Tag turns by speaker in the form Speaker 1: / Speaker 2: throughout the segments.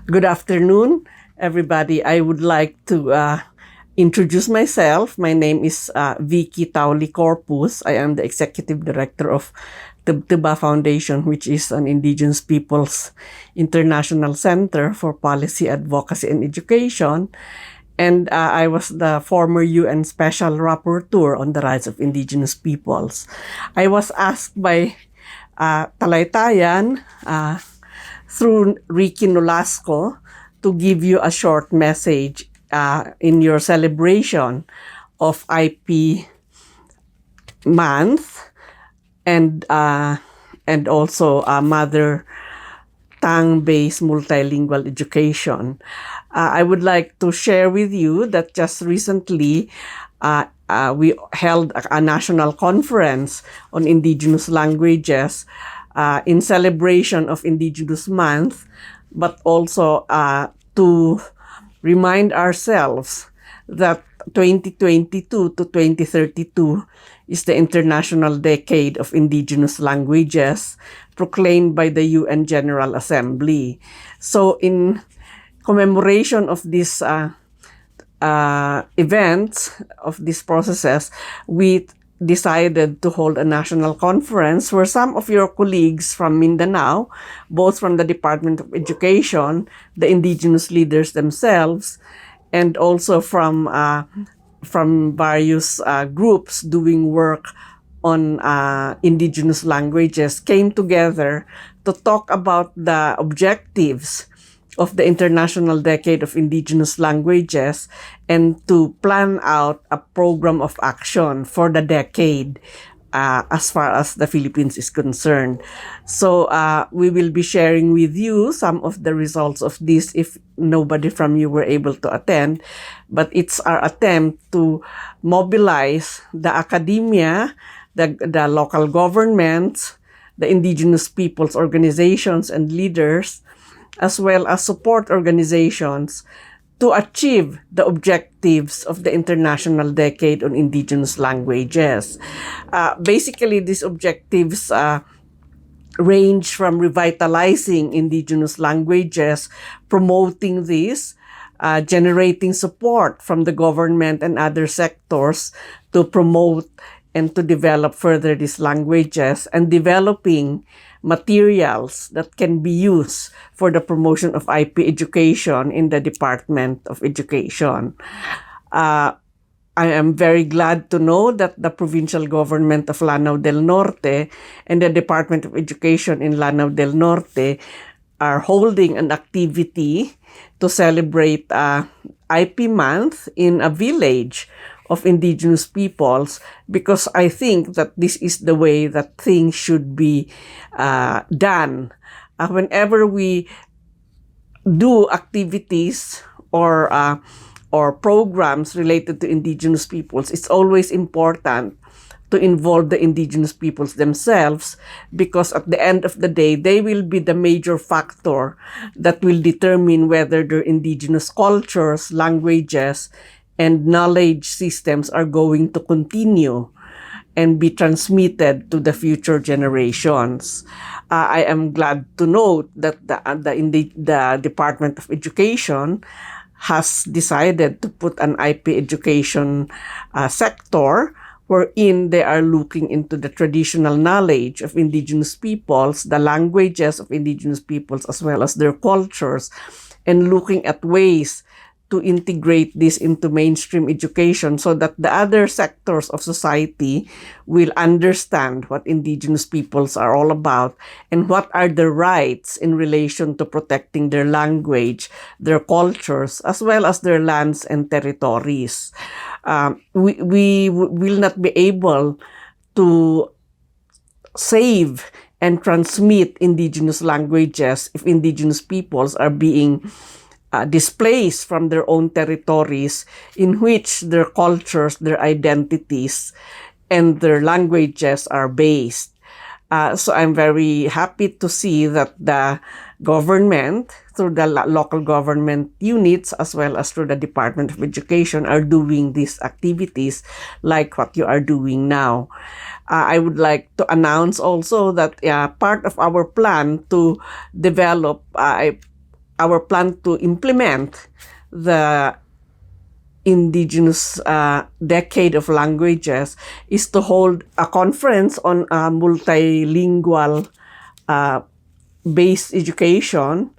Speaker 1: Good afternoon, everybody. I would like to introduce myself. My name is Vicky Tauli Corpuz. I am the Executive Director of the Tiba Foundation, which is an Indigenous Peoples International Center for Policy, Advocacy, and Education. And I was the former UN Special Rapporteur on the Rights of Indigenous Peoples. I was asked by Talaytayan through Ricky Nolasco to give you a short message in your celebration of IP month and also mother tongue-based multilingual education. I would like to share with you that just recently we held a national conference on indigenous languages in celebration of Indigenous Month, but also to remind ourselves that 2022 to 2032 is the International Decade of Indigenous Languages proclaimed by the UN General Assembly. So in commemoration of this events, of these processes, we decided to hold a national conference where some of your colleagues from Mindanao, both from the Department of Education, the indigenous leaders themselves, and also from various groups doing work on indigenous languages, came together to talk about the objectives of the International Decade of Indigenous Languages and to plan out a program of action for the decade as far as the Philippines is concerned. So we will be sharing with you some of the results of this if nobody from you were able to attend. But it's our attempt to mobilize the academia, the local governments, the indigenous peoples organizations and leaders, as well as support organizations to achieve the objectives of the International Decade on Indigenous Languages. Basically, these objectives range from revitalizing indigenous languages, promoting these, generating support from the government and other sectors to promote and to develop further these languages, and developing materials that can be used for the promotion of IP education in the Department of Education. I am very glad to know that the provincial government of Lanao del Norte and the Department of Education in Lanao del Norte are holding an activity to celebrate IP month in a village of indigenous peoples, because I think that this is the way that things should be done. Whenever we do activities or programs related to indigenous peoples, it's always important to involve the indigenous peoples themselves, because at the end of the day, they will be the major factor that will determine whether their indigenous cultures, languages, and knowledge systems are going to continue and be transmitted to the future generations. I am glad to note that the Department of Education has decided to put an IP education sector wherein they are looking into the traditional knowledge of indigenous peoples, the languages of indigenous peoples, as well as their cultures, and looking at ways to integrate this into mainstream education so that the other sectors of society will understand what indigenous peoples are all about and what are their rights in relation to protecting their language, their cultures, as well as their lands and territories. We will not be able to save and transmit indigenous languages if indigenous peoples are being displaced from their own territories in which their cultures, their identities, and their languages are based. So I'm very happy to see that the government, through the local government units, as well as through the Department of Education, are doing these activities like what you are doing now. I would like to announce also that part of our plan to develop our plan to implement the Indigenous Decade of Languages is to hold a conference on multilingual based education,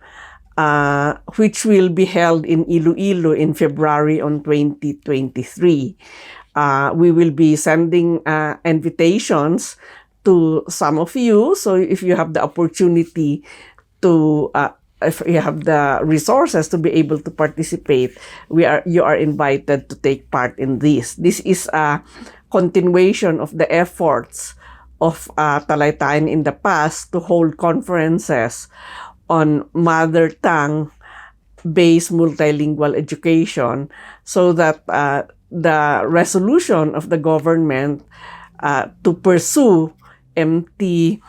Speaker 1: which will be held in Iloilo in February on 2023. We will be sending invitations to some of you. So if you have the opportunity to, if you have the resources to be able to participate, you are invited to take part in this. This is a continuation of the efforts of Talaytayan in the past to hold conferences on mother tongue based multilingual education, so that the resolution of the government to pursue MTMLE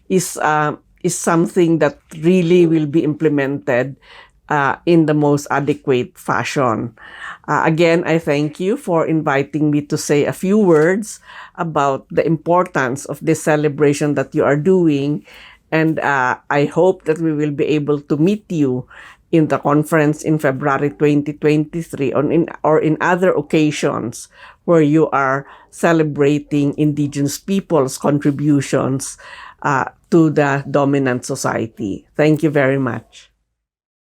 Speaker 1: is something that really will be implemented in the most adequate fashion. Again, I thank you for inviting me to say a few words about the importance of this celebration that you are doing, and I hope that we will be able to meet you in the conference in February 2023 or in other occasions where you are celebrating Indigenous people's contributions to the dominant society. Thank you very much.